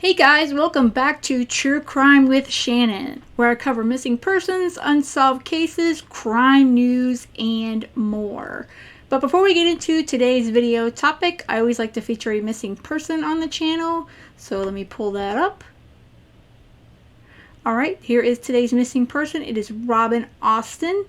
Hey guys, welcome back to True Crime with Shannon, where I cover missing persons, unsolved cases, crime news, and more. But before we get into today's video topic, I always like to feature a missing person on the channel, so let me pull that up. Alright, here is today's missing person. It is Robyn Austin.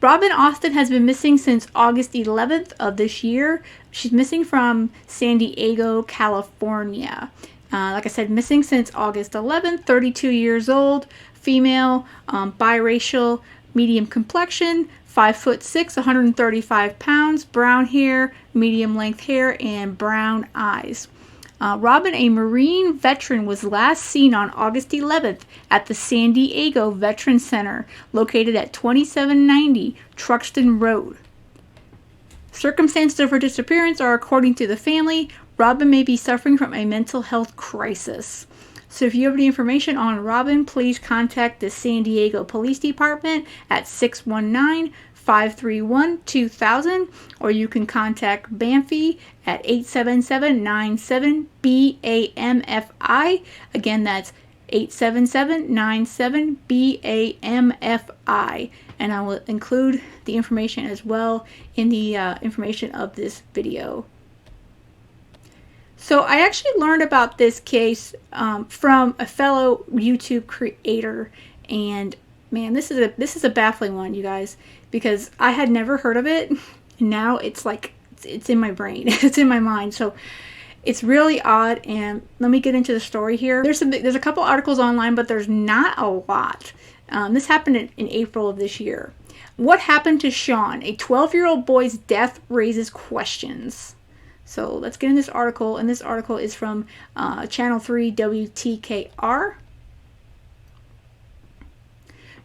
Robyn Austin has been missing since August 11th of this year. She's missing from San Diego, California. Like I said, missing since August 11th, 32 years old, female, biracial, medium complexion, 5'6", 135 pounds, brown hair, medium length hair, and brown eyes. Robyn, a Marine veteran, was last seen on August 11th at the San Diego Veterans Center, located at 2790 Truxton Road. Circumstances of her disappearance are, according to the family, Robyn may be suffering from a mental health crisis. So if you have any information on Robyn, please contact the San Diego Police Department at 619-531-2000, or you can contact Banfi at 877-97-BAMFI. Again, that's 877-97-BAMFI. And I will include the information as well in the information of this video. So I actually learned about this case from a fellow YouTube creator, and man, this is a baffling one, you guys, because I had never heard of it, and now it's like it's in my brain, it's in my mind. So it's really odd, and let me get into the story here. There's a couple articles online, but there's not a lot. This happened in April of this year. What happened to Sean? A 12-year-old boy's death raises questions. So let's get in this article, and this article is from Channel 3 WTKR.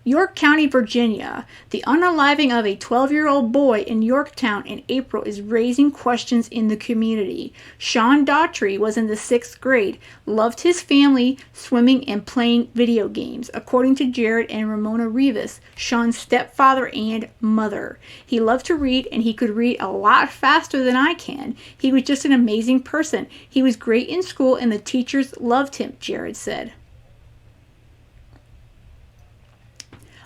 York County, Virginia. The unaliving of a 12-year-old boy in Yorktown in April is raising questions in the community. Sean Daughtry was in the 6th grade, loved his family, swimming, and playing video games, according to Jared and Ramona Rivas, Sean's stepfather and mother. He loved to read, and he could read a lot faster than I can. He was just an amazing person. He was great in school, and the teachers loved him, Jared said.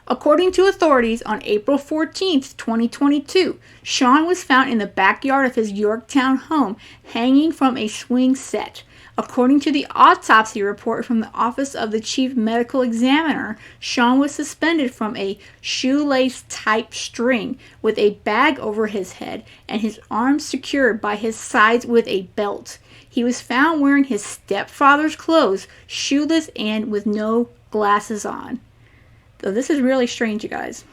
According to authorities, on April 14, 2022, Sean was found in the backyard of his Yorktown home, hanging from a swing set. According to the autopsy report from the Office of the Chief Medical Examiner, Sean was suspended from a shoelace-type string with a bag over his head and his arms secured by his sides with a belt. He was found wearing his stepfather's clothes, shoeless and with no glasses on. So this is really strange, you guys.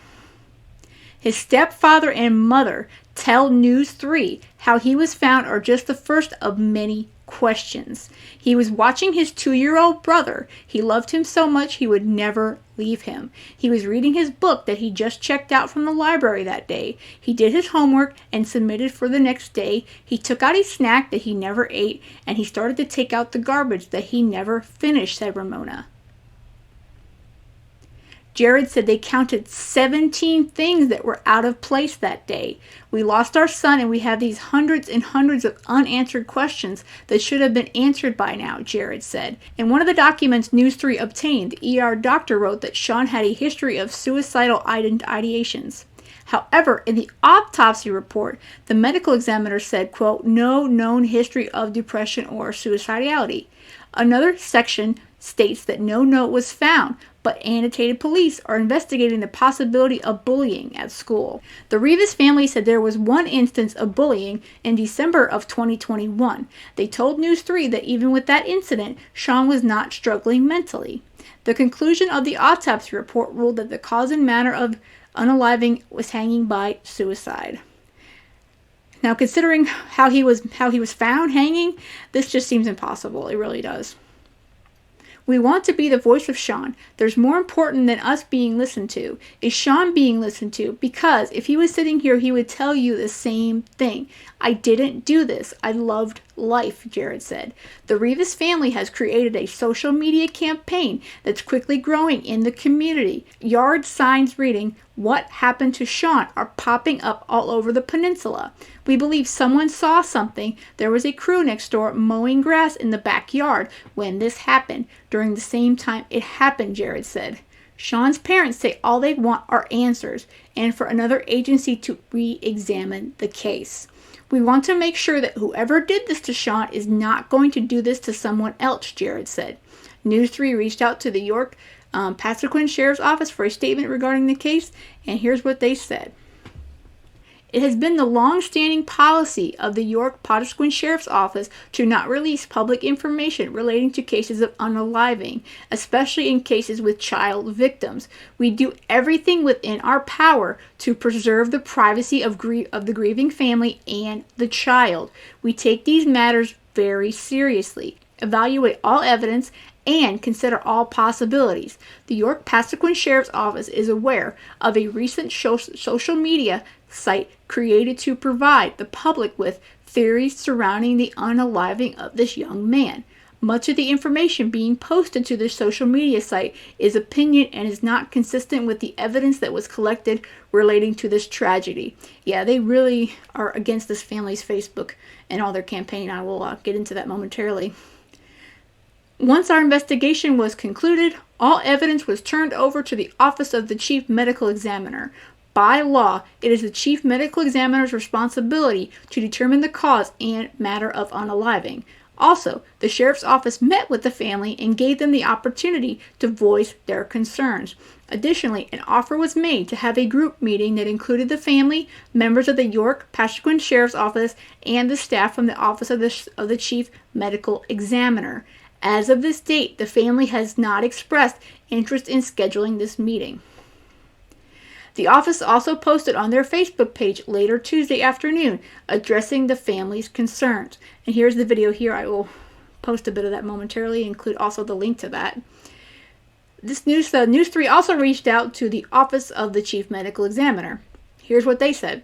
His stepfather and mother tell News 3 how he was found are just the first of many questions. He was watching his 2-year-old brother. He loved him so much he would never leave him. He was reading his book that he just checked out from the library that day. He did his homework and submitted for the next day. He took out a snack that he never ate, and he started to take out the garbage that he never finished, said Ramona. Jared said they counted 17 things that were out of place that day. We lost our son, and we have these hundreds and hundreds of unanswered questions that should have been answered by now, Jared said. In one of the documents News 3 obtained, the ER doctor wrote that Sean had a history of suicidal ideations. However, in the autopsy report, the medical examiner said, quote, no known history of depression or suicidality. Another section states that no note was found, but annotated police are investigating the possibility of bullying at school. The Rivas family said there was one instance of bullying in December of 2021. They told News 3 that even with that incident, Sean was not struggling mentally. The conclusion of the autopsy report ruled that the cause and manner of unaliving was hanging by suicide. Now, considering how he was found hanging, this just seems impossible. It really does. We want to be the voice of Sean. There's more important than us being listened to. Is Sean being listened to? Because if he was sitting here, he would tell you the same thing. I didn't do this. I loved life, Jared said. The Rivas family has created a social media campaign that's quickly growing in the community. Yard signs reading, "What happened to Sean?" are popping up all over the peninsula. We believe someone saw something. There was a crew next door mowing grass in the backyard when this happened, during the same time it happened, Jared said. Sean's parents say all they want are answers, and for another agency to re-examine the case. We want to make sure that whoever did this to Sean is not going to do this to someone else, Jared said. News 3 reached out to the York Pasquotank Sheriff's Office for a statement regarding the case, and here's what they said. It has been the long-standing policy of the York Pasquotank Sheriff's Office to not release public information relating to cases of unaliving, especially in cases with child victims. We do everything within our power to preserve the privacy of the grieving family and the child. We take these matters very seriously, evaluate all evidence, and consider all possibilities. The York Pasquotank Sheriff's Office is aware of a recent social media site created to provide the public with theories surrounding the unaliving of this young man. Much of the information being posted to this social media site is opinion and is not consistent with the evidence that was collected relating to this tragedy. Yeah, they really are against this family's Facebook and all their campaign. I will get into that momentarily. Once our investigation was concluded, all evidence was turned over to the Office of the Chief Medical Examiner. By law, it is the Chief Medical Examiner's responsibility to determine the cause and matter of unaliving. Also, the Sheriff's Office met with the family and gave them the opportunity to voice their concerns. Additionally, an offer was made to have a group meeting that included the family, members of the York Pasquotank Sheriff's Office, and the staff from the Office of the Chief Medical Examiner. As of this date, the family has not expressed interest in scheduling this meeting. The office also posted on their Facebook page later Tuesday afternoon addressing the family's concerns. And here's the video here. I will post a bit of that momentarily, include also the link to that. This News 3 also reached out to the Office of the Chief Medical Examiner. Here's what they said.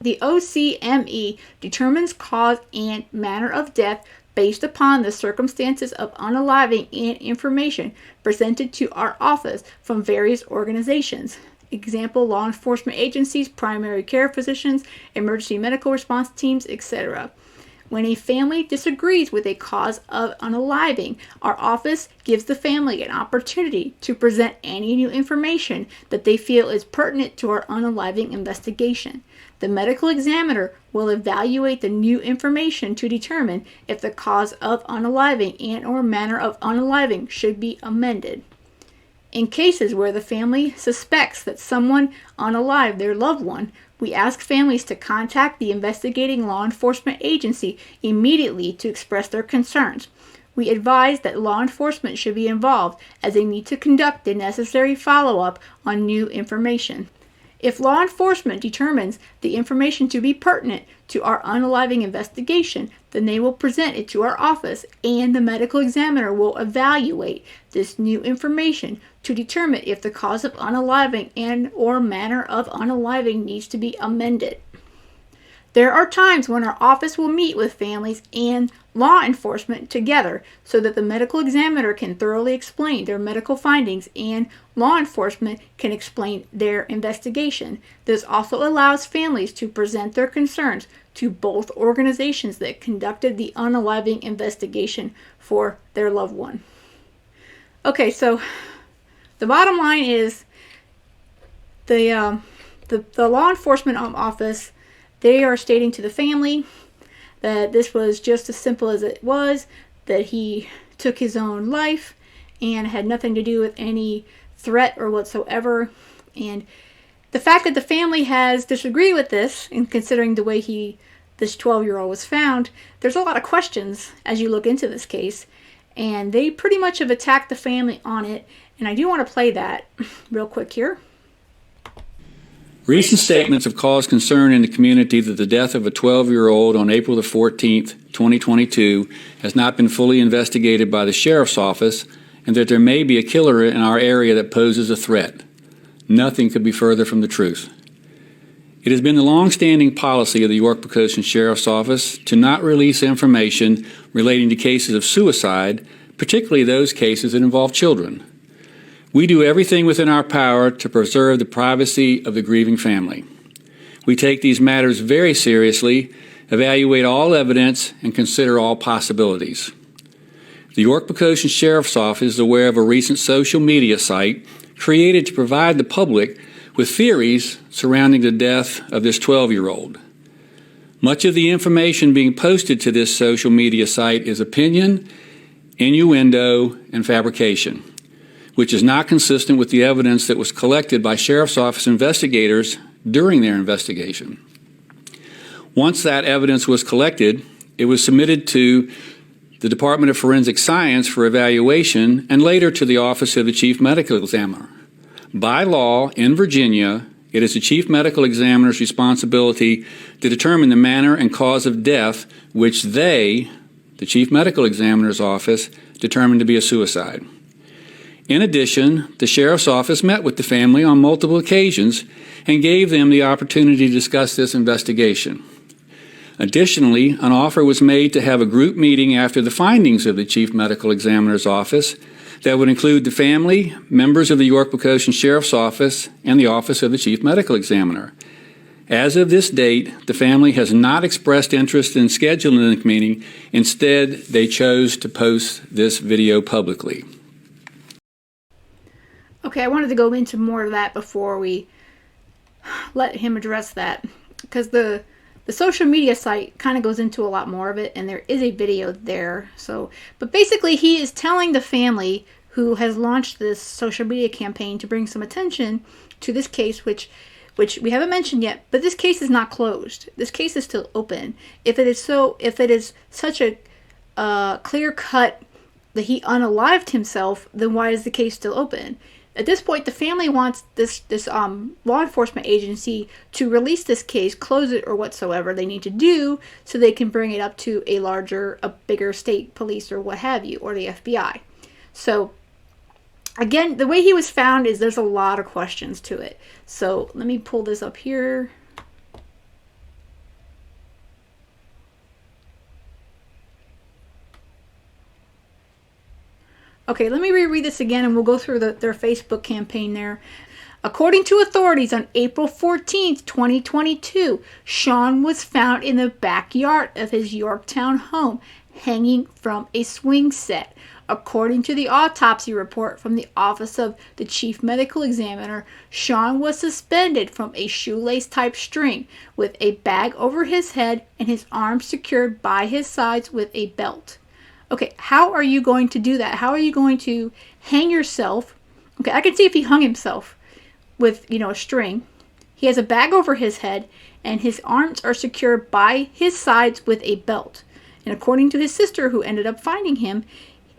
The OCME determines cause and manner of death based upon the circumstances of unaliving and information presented to our office from various organizations. Example, law enforcement agencies, primary care physicians, emergency medical response teams, etc. When a family disagrees with a cause of unaliving, our office gives the family an opportunity to present any new information that they feel is pertinent to our unaliving investigation. The medical examiner will evaluate the new information to determine if the cause of unaliving and or manner of unaliving should be amended. In cases where the family suspects that someone unalived their loved one, we ask families to contact the investigating law enforcement agency immediately to express their concerns. We advise that law enforcement should be involved as they need to conduct the necessary follow-up on new information. If law enforcement determines the information to be pertinent to our unaliving investigation, then they will present it to our office and the medical examiner will evaluate this new information to determine if the cause of unaliving and or manner of unaliving needs to be amended. There are times when our office will meet with families and law enforcement together so that the medical examiner can thoroughly explain their medical findings and law enforcement can explain their investigation. This also allows families to present their concerns to both organizations that conducted the unaliving investigation for their loved one. Okay, so the bottom line is the law enforcement office, they are stating to the family that this was just as simple as it was, that he took his own life and had nothing to do with any threat or whatsoever. And the fact that the family has disagreed with this, and considering the way this 12-year-old was found, there's a lot of questions as you look into this case. And they pretty much have attacked the family on it. And I do want to play that real quick here. Recent statements have caused concern in the community that the death of a 12-year-old on April the 14th, 2022 has not been fully investigated by the Sheriff's Office and that there may be a killer in our area that poses a threat. Nothing could be further from the truth. It has been the long-standing policy of the York-Poquoson Sheriff's Office to not release information relating to cases of suicide, particularly those cases that involve children. We do everything within our power to preserve the privacy of the grieving family. We take these matters very seriously, evaluate all evidence, and consider all possibilities. The York-Poquoson Sheriff's Office is aware of a recent social media site created to provide the public with theories surrounding the death of this 12-year-old. Much of the information being posted to this social media site is opinion, innuendo, and fabrication, which is not consistent with the evidence that was collected by Sheriff's Office investigators during their investigation. Once that evidence was collected, it was submitted to the Department of Forensic Science for evaluation and later to the Office of the Chief Medical Examiner. By law, in Virginia, it is the Chief Medical Examiner's responsibility to determine the manner and cause of death which they, the Chief Medical Examiner's Office, determined to be a suicide. In addition, the Sheriff's Office met with the family on multiple occasions and gave them the opportunity to discuss this investigation. Additionally, an offer was made to have a group meeting after the findings of the Chief Medical Examiner's Office that would include the family, members of the York-Poquoson Sheriff's Office, and the Office of the Chief Medical Examiner. As of this date, the family has not expressed interest in scheduling the meeting. Instead, they chose to post this video publicly. Okay, I wanted to go into more of that before we let him address that, because the social media site kind of goes into a lot more of it, and there is a video there. But basically, he is telling the family who has launched this social media campaign to bring some attention to this case, which we haven't mentioned yet, but this case is not closed. This case is still open. If it is such a clear cut that he unalived himself, then why is the case still open? At this point, the family wants this law enforcement agency to release this case, close it, or whatsoever they need to do so they can bring it up to a bigger state police or what have you, or the FBI. So, again, the way he was found is there's a lot of questions to it. So, let me pull this up here. Okay, let me reread this again and we'll go through their Facebook campaign there. According to authorities, on April 14th, 2022, Sean was found in the backyard of his Yorktown home, hanging from a swing set. According to the autopsy report from the Office of the Chief Medical Examiner, Sean was suspended from a shoelace-type string with a bag over his head and his arms secured by his sides with a belt. Okay, how are you going to do that? How are you going to hang yourself? Okay, I can see if he hung himself with, a string. He has a bag over his head, and his arms are secured by his sides with a belt. And according to his sister, who ended up finding him,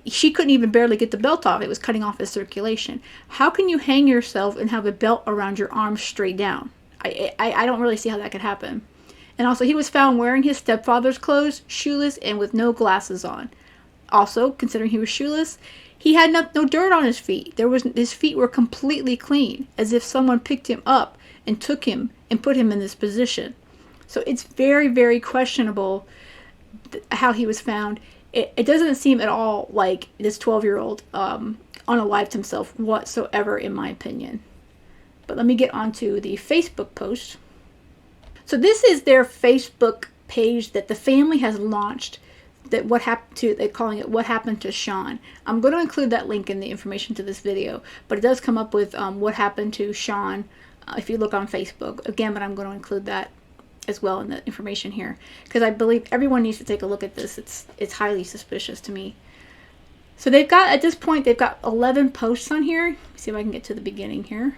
she couldn't even barely get the belt off. It was cutting off his circulation. How can you hang yourself and have a belt around your arms straight down? I don't really see how that could happen. And also, he was found wearing his stepfather's clothes, shoeless, and with no glasses on. Also, considering he was shoeless, he had no dirt on his feet. His feet were completely clean, as if someone picked him up and took him and put him in this position. So it's very, very questionable how he was found. It doesn't seem at all like this 12-year-old unalived himself whatsoever, in my opinion. But let me get onto the Facebook post. So this is their Facebook page that the family has launched. They're calling it What Happened to Sean. I'm going to include that link in the information to this video, but it does come up with what happened to Sean if you look on Facebook. Again, but I'm going to include that as well in the information here, because I believe everyone needs to take a look at this. It's highly suspicious to me. So at this point, they've got 11 posts on here. Let's see if I can get to the beginning here.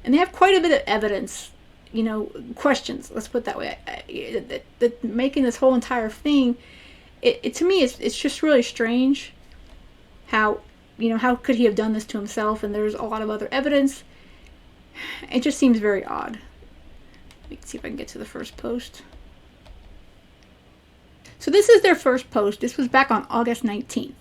And they have quite a bit of evidence, questions, let's put it that way. That making this whole entire thing, it to me, it's just really strange how could he have done this to himself, and there's a lot of other evidence. It just seems very odd. Let me see if I can get to the first post. So this is their first post. This was back on August 19th.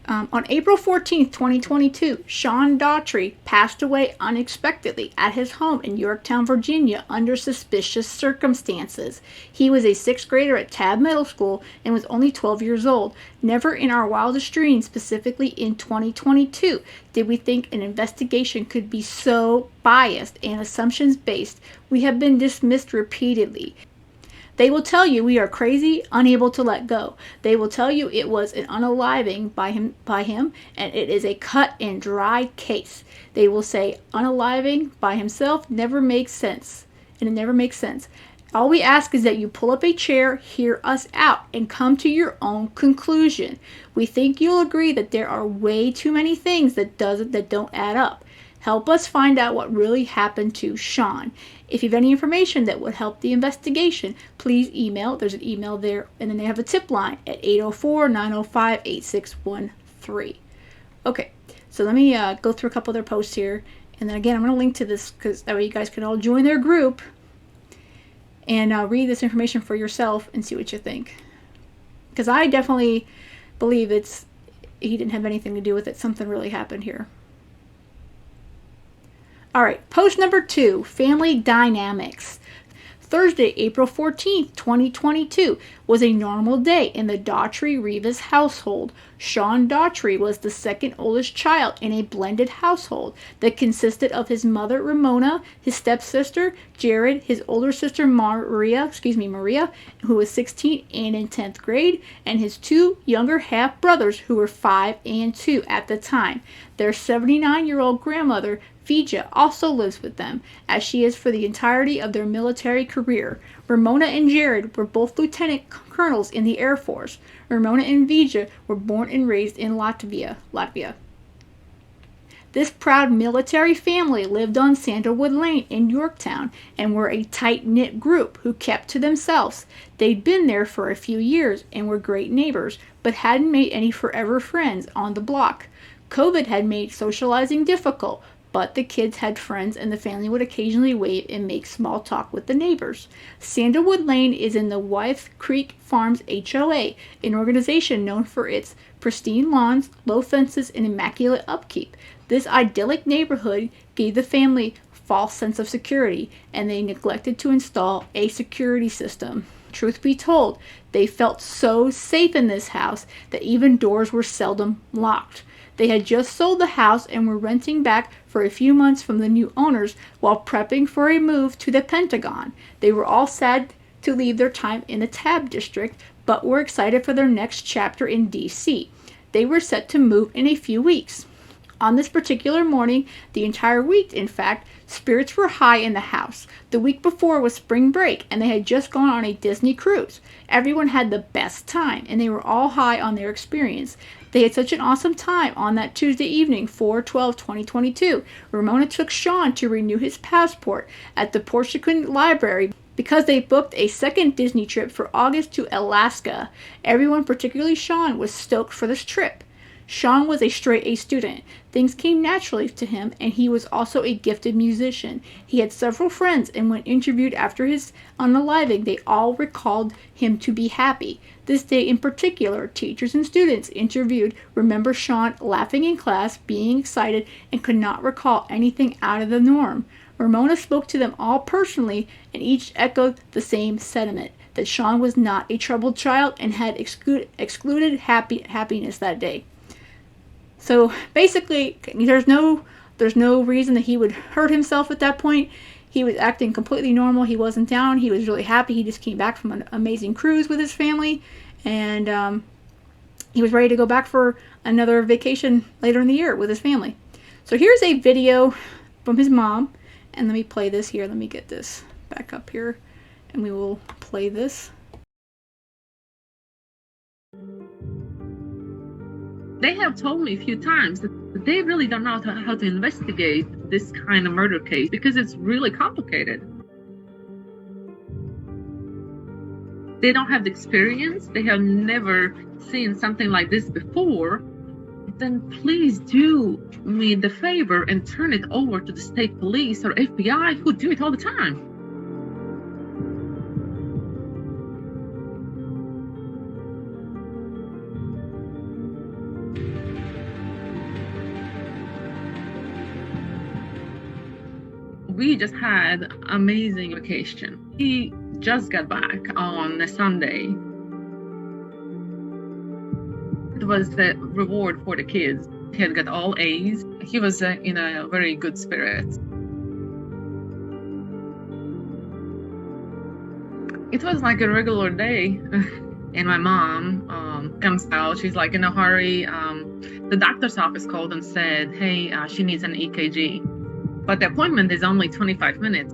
On April 14th, 2022, Sean Daughtry passed away unexpectedly at his home in Yorktown, Virginia, under suspicious circumstances. He was a sixth grader at Tabb Middle School and was only 12 years old. Never in our wildest dreams, specifically in 2022, did we think an investigation could be so biased and assumptions-based. We have been dismissed repeatedly. They will tell you we are crazy, unable to let go. They will tell you it was an unaliving by him, and it is a cut and dry case. They will say unaliving by himself never makes sense, and it never makes sense. All we ask is that you pull up a chair, hear us out, and come to your own conclusion. We think you'll agree that there are way too many things that don't add up. Help us find out what really happened to Sean. If you have any information that would help the investigation, please email. There's an email there, and then they have a tip line at 804-905-8613. Okay, so let me go through a couple of their posts here. And then again, I'm going to link to this because that way you guys can all join their group and read this information for yourself and see what you think. Because I definitely believe he didn't have anything to do with it. Something really happened here. All right, post number 2, family dynamics. Thursday, April 14th, 2022 was a normal day in the Daughtry-Rivas household. Sean Daughtry was the second oldest child in a blended household that consisted of his mother, Ramona, his stepsister, Jared, his older sister, Maria, who was 16 and in 10th grade, and his 2 younger half-brothers who were 5 and 2 at the time. Their 79-year-old grandmother, Vija, also lives with them, as she is for the entirety of their military career. Ramona and Jared were both lieutenant colonels in the Air Force. Ramona and Vija were born and raised in Latvia. This proud military family lived on Sandalwood Lane in Yorktown and were a tight-knit group who kept to themselves. They'd been there for a few years and were great neighbors, but hadn't made any forever friends on the block. COVID had made socializing difficult, but the kids had friends and the family would occasionally wave and make small talk with the neighbors. Sandalwood Lane is in the Wythe Creek Farms HOA, an organization known for its pristine lawns, low fences, and immaculate upkeep. This idyllic neighborhood gave the family a false sense of security, and they neglected to install a security system. Truth be told, they felt so safe in this house that even doors were seldom locked. They had just sold the house and were renting back for a few months from the new owners while prepping for a move to the Pentagon. They were all sad to leave their time in the Tabb district, but were excited for their next chapter in D.C. They were set to move in a few weeks. On this particular morning, the entire week, in fact, spirits were high in the house. The week before was spring break, and they had just gone on a Disney cruise. Everyone had the best time, and they were all high on their experience. They had such an awesome time on that Tuesday evening, 4/12/2022. Ramona took Sean to renew his passport at the Portuguese Library because they booked a second Disney trip for August to Alaska. Everyone, particularly Sean, was stoked for this trip. Sean was a straight-A student. Things came naturally to him, and he was also a gifted musician. He had several friends, and when interviewed after his unaliving, they all recalled him to be happy. This day in particular, teachers and students interviewed remember Sean laughing in class, being excited, and could not recall anything out of the norm. Ramona spoke to them all personally, and each echoed the same sentiment, that Sean was not a troubled child and had excluded happiness that day. So basically, there's no reason that he would hurt himself at that point. He was acting completely normal. He wasn't down. He was really happy. He just came back from an amazing cruise with his family, and he was ready to go back for another vacation later in the year with his family. So here's a video from his mom, and let me play this here. Let me get this back up here, and we will play this. They have told me a few times that they really don't know how to investigate this kind of murder case because it's really complicated. They don't have the experience. They have never seen something like this before. Then please do me the favor and turn it over to the state police or FBI who do it all the time. We just had amazing vacation. He just got back on a Sunday. It was the reward for the kids. He had got all A's. He was in a very good spirit. It was like a regular day. And my mom comes out. She's like in a hurry. The doctor's office called and said, hey, she needs an EKG. But the appointment is only 25 minutes.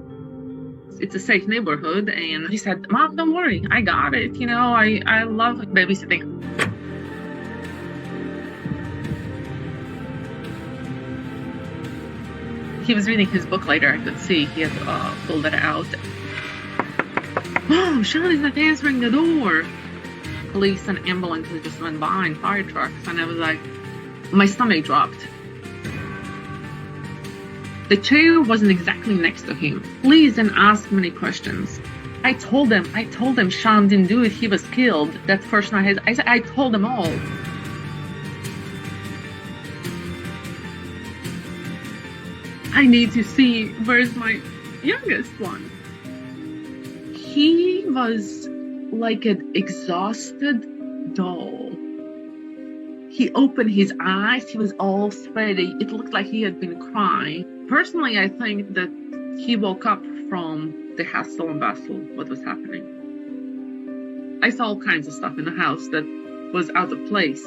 It's a safe neighborhood. And he said, Mom, don't worry. I got it. You know, I love babysitting. He was reading his book later. I could see he had pulled it out. Oh, Sean is not answering the door. Police and ambulances just went by and fire trucks. And I was like, my stomach dropped. The chair wasn't exactly next to him. Please didn't ask many questions. I told them Sean didn't do it. He was killed. That first night, I told them all. I need to see where's my youngest one. He was like an exhausted doll. He opened his eyes. He was all sweaty. It looked like he had been crying. Personally, I think that he woke up from the hustle and bustle, what was happening. I saw all kinds of stuff in the house that was out of place.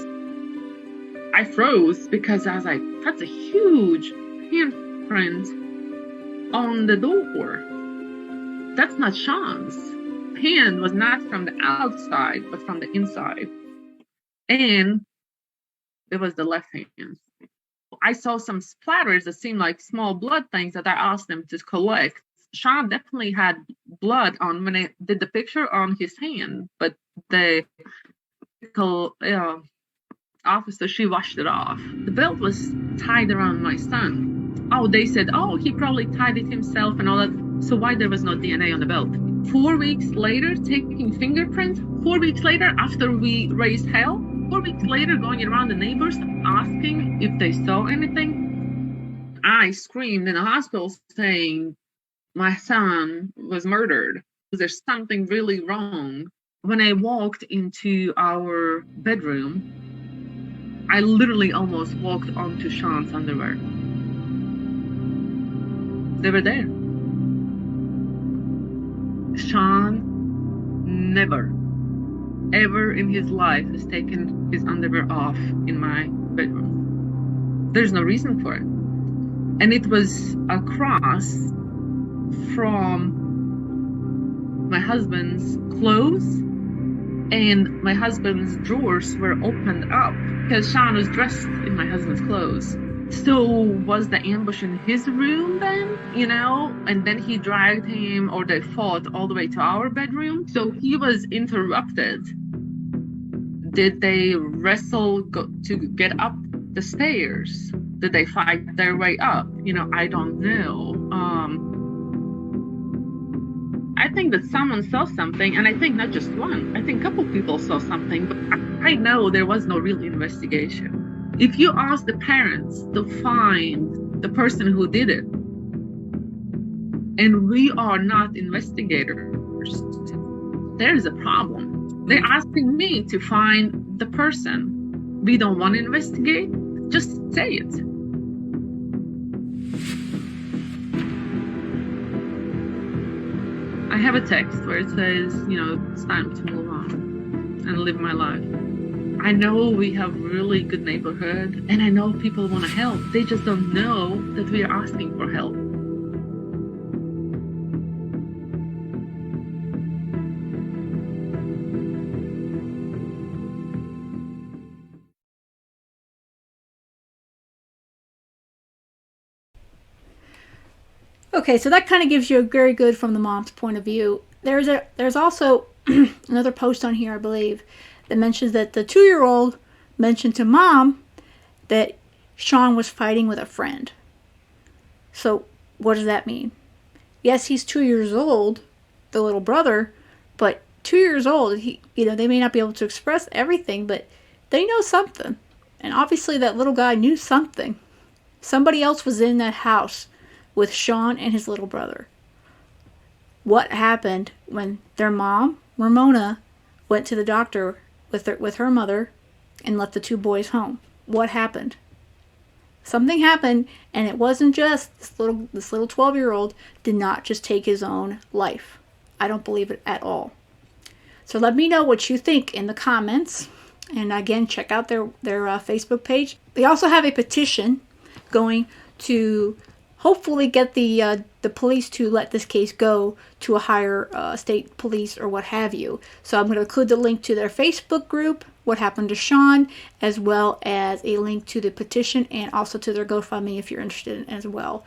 I froze because I was like, that's a huge handprint on the door. That's not Sean's. Hand was not from the outside, but from the inside. And it was the left hand. I saw some splatters that seemed like small blood things that I asked them to collect. Sean definitely had blood on when I did the picture on his hand, but the officer, she washed it off. The belt was tied around my son. Oh, they said, oh, he probably tied it himself and all that. So why there was no DNA on the belt? 4 weeks later, taking fingerprints. 4 weeks later, after we raised hell. 4 weeks later, going around the neighbors, asking if they saw anything. I screamed in the hospital saying, my son was murdered. There's something really wrong. When I walked into our bedroom, I literally almost walked onto Sean's underwear. They were there. Sean never, ever in his life has taken his underwear off in my bedroom. There's no reason for it. And it was a cross from my husband's clothes, and my husband's drawers were opened up because Sean was dressed in my husband's clothes. So was the ambush in his room then, you know? And then he dragged him, or they fought all the way to our bedroom. So he was interrupted. Did they wrestle to get up the stairs? Did they fight their way up? You know, I don't know. I think that someone saw something, and I think not just one. I think a couple people saw something, but I know there was no real investigation. If you ask the parents to find the person who did it, and we are not investigators, there's a problem. They're asking me to find the person. We don't want to investigate, just say it. I have a text where it says, you know, it's time to move on and live my life. I know we have really good neighborhood, and I know people want to help. They just don't know that we are asking for help. Okay, so that kind of gives you a very good from the mom's point of view. There's also another post on here, I believe, that mentions that the 2-year-old mentioned to mom that Sean was fighting with a friend. So what does that mean? Yes, he's 2 years old, the little brother, but 2 years old, they may not be able to express everything, but they know something. And obviously that little guy knew something. Somebody else was in that house with Sean and his little brother. What happened when their mom, Ramona, went to the doctor with her mother and left the two boys home? What happened? Something happened, and it wasn't just this little 12-year-old did not just take his own life. I don't believe it at all. So let me know what you think in the comments. And again, check out their Facebook page. They also have a petition going to hopefully get the police to let this case go to a higher state police or what have you. So I'm going to include the link to their Facebook group, What Happened to Sean, as well as a link to the petition and also to their GoFundMe if you're interested in as well.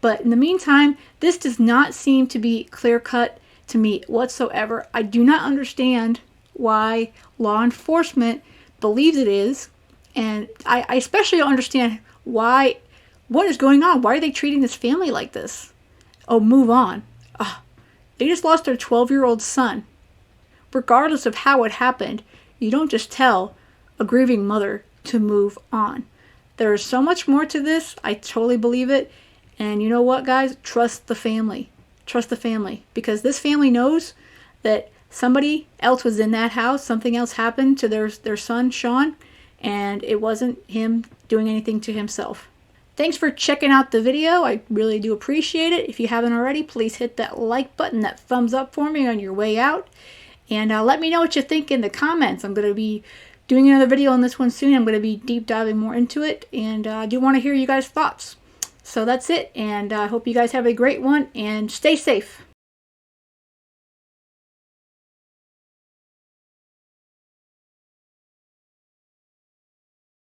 But in the meantime, this does not seem to be clear-cut to me whatsoever. I do not understand why law enforcement believes it is, and I especially don't understand what is going on. Why are they treating this family like this? Oh, move on. They just lost their 12-year-old son. Regardless of how it happened, you don't just tell a grieving mother to move on. There is so much more to this. I totally believe it. And you know what, guys? Trust the family. Trust the family. Because this family knows that somebody else was in that house. Something else happened to their son, Sean. And it wasn't him doing anything to himself. Thanks for checking out the video. I really do appreciate it. If you haven't already, please hit that like button, that thumbs up for me on your way out. And let me know what you think in the comments. I'm going to be doing another video on this one soon. I'm going to be deep diving more into it. And I do want to hear you guys' thoughts. So that's it. And I hope you guys have a great one. And stay safe.